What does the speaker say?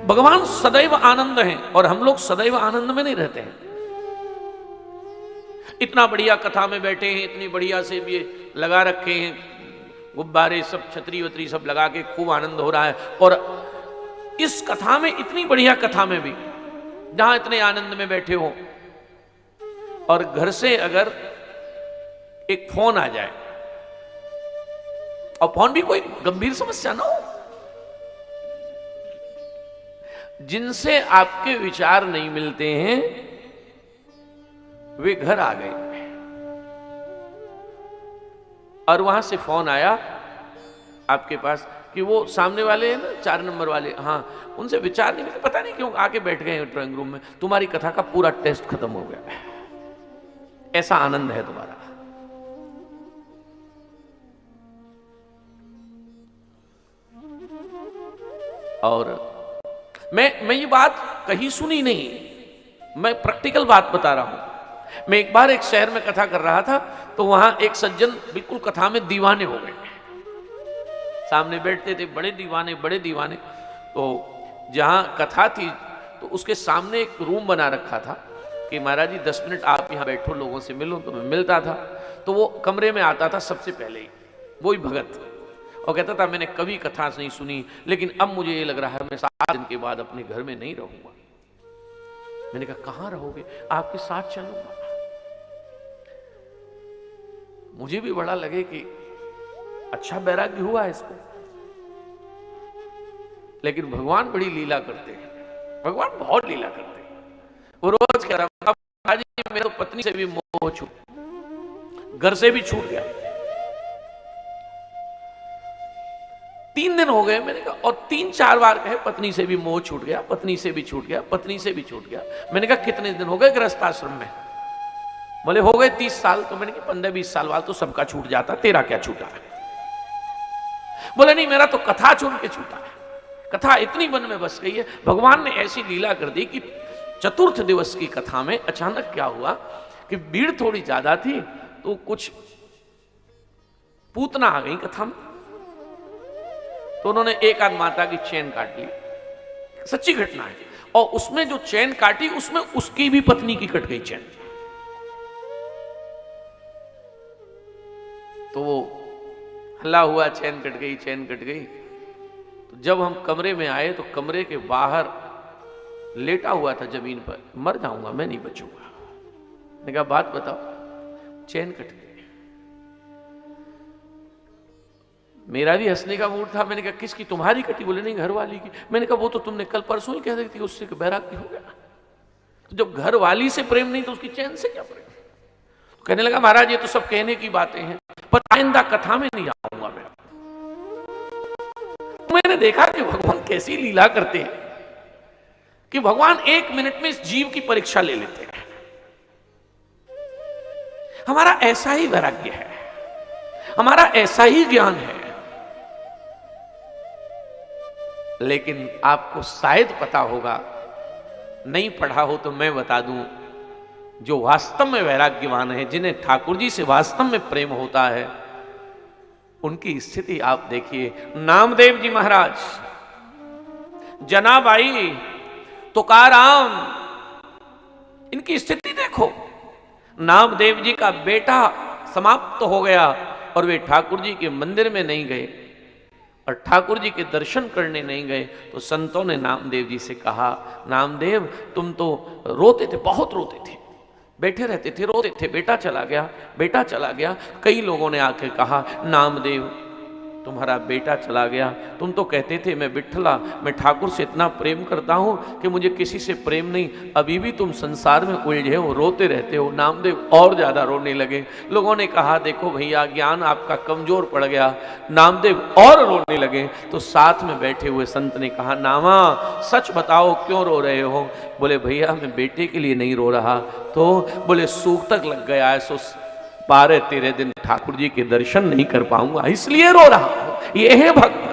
भगवान सदैव आनंद हैं और हम लोग सदैव आनंद में नहीं रहते हैं। इतना बढ़िया कथा में बैठे हैं, इतनी बढ़िया से भी लगा रखे हैं गुब्बारे, सब छतरी वतरी सब लगा के खूब आनंद हो रहा है। और इस कथा में, इतनी बढ़िया कथा में भी जहां इतने आनंद में बैठे हो, और घर से अगर एक फोन आ जाए, और फोन भी कोई गंभीर समस्या ना हो, जिनसे आपके विचार नहीं मिलते हैं, वे घर आ गए और वहां से फोन आया आपके पास कि वो सामने वाले हैं ना, 4 नंबर वाले, हाँ, उनसे विचार नहीं मिलते, पता नहीं क्यों आके बैठ गए ड्राइंग रूम में, तुम्हारी कथा का पूरा टेस्ट खत्म हो गया, ऐसा आनंद है तुम्हारा। और मैं ये बात कहीं सुनी नहीं, मैं प्रैक्टिकल बात बता रहा हूं। मैं एक बार एक शहर में कथा कर रहा था, तो वहां एक सज्जन बिल्कुल कथा में दीवाने हो गए, सामने बैठते थे, बड़े दीवाने। तो जहां कथा थी तो उसके सामने एक रूम बना रखा था कि महाराज जी 10 मिनट आप यहां बैठो, लोगों से मिलो। तो मैं मिलता था, तो वो कमरे में आता था सबसे पहले ही, वही भगत, और कहता था मैंने कभी कथा नहीं सुनी, लेकिन अब मुझे ये लग रहा है मैं 7 दिन के बाद अपने घर में नहीं रहूंगा। मैंने कहा कहां रहोगे? आपके साथ चलूंगा। मुझे भी बड़ा लगे कि अच्छा वैराग्य हुआ है इसको, लेकिन भगवान बड़ी लीला करते हैं, भगवान बहुत लीला करते हैं। वो रोज कह रहा है मेरे तो पत्नी से भी मोह छूट, घर से भी छूट गया, 3 दिन हो गए। मैंने कहा, और 3-4 बार कहे पत्नी से भी मोह छूट गया, पत्नी से भी छूट गया, पत्नी से भी छूट गया। मैंने कहा कितने दिन हो गए गृहस्थाश्रम में? बोले हो गए 30 साल। तो मैंने कहा 15-20 साल बाद तो सबका छूट जाता, तेरा क्या छूटा है? बोले नहीं, मेरा तो कथा छूट के छूटा है, कथा इतनी मन में बस गई है। भगवान ने ऐसी लीला कर दी कि चतुर्थ दिवस की कथा में अचानक क्या हुआ कि भीड़ थोड़ी ज्यादा थी, तो कुछ पूतना आ गई कथा में, तो उन्होंने एक आध माता की चैन काट ली, सच्ची घटना है। और उसमें जो चैन काटी, उसमें उसकी भी पत्नी की कट गई चैन। तो वो हल्ला हुआ, चैन कट गई। तो जब हम कमरे में आए तो कमरे के बाहर लेटा हुआ था जमीन पर, मर जाऊंगा मैं, नहीं बचूंगा। मैंने कहा बात बताओ। चैन कट गई। मेरा भी हंसने का मूड था। मैंने कहा किसकी? तुम्हारी कटी? बोले नहीं, घर वाली की। मैंने कहा वो तो तुमने कल परसों ही कह दी थी, उससे वैराग्य हो गया। तो जब घर वाली से प्रेम नहीं तो उसकी चैन से क्या प्रेम? तो कहने लगा महाराज ये तो सब कहने की बातें हैं, पर आइंदा कथा में नहीं आऊंगा मैं। मैंने देखा कि भगवान कैसी लीला करते हैं कि भगवान 1 मिनट में इस जीव की परीक्षा ले लेते हैं। हमारा ऐसा ही वैराग्य है, हमारा ऐसा ही ज्ञान है। लेकिन आपको शायद पता होगा, नहीं पढ़ा हो तो मैं बता दूं, जो वास्तव में वैराग्यवान है, जिन्हें ठाकुर जी से वास्तव में प्रेम होता है, उनकी स्थिति आप देखिए। नामदेव जी महाराज, जनाबाई, तुकाराम, इनकी स्थिति देखो। नामदेव जी का बेटा समाप्त हो गया और वे ठाकुर जी के मंदिर में नहीं गए और ठाकुर जी के दर्शन करने नहीं गए। तो संतों ने नामदेव जी से कहा, नामदेव तुम तो रोते थे, बहुत रोते थे, बैठे रहते थे, रोते थे, बेटा चला गया, बेटा चला गया। कई लोगों ने आके कहा, नामदेव तुम्हारा बेटा चला गया, तुम तो कहते थे मैं विठला, मैं ठाकुर से इतना प्रेम करता हूं कि मुझे किसी से प्रेम नहीं, अभी भी तुम संसार में उलझे हो, रोते रहते हो। नामदेव और ज्यादा रोने लगे। लोगों ने कहा देखो भैया ज्ञान आपका कमजोर पड़ गया। नामदेव और रोने लगे। तो साथ में बैठे हुए संत ने कहा, नामा सच बताओ क्यों रो रहे हो? बोले भैया मैं बेटे के लिए नहीं रो रहा। तो बोले सूख तक लग गया है, सो 12-13 दिन ठाकुर जी के दर्शन नहीं कर पाऊंगा, इसलिए रो रहा हूं। ये है भक्त।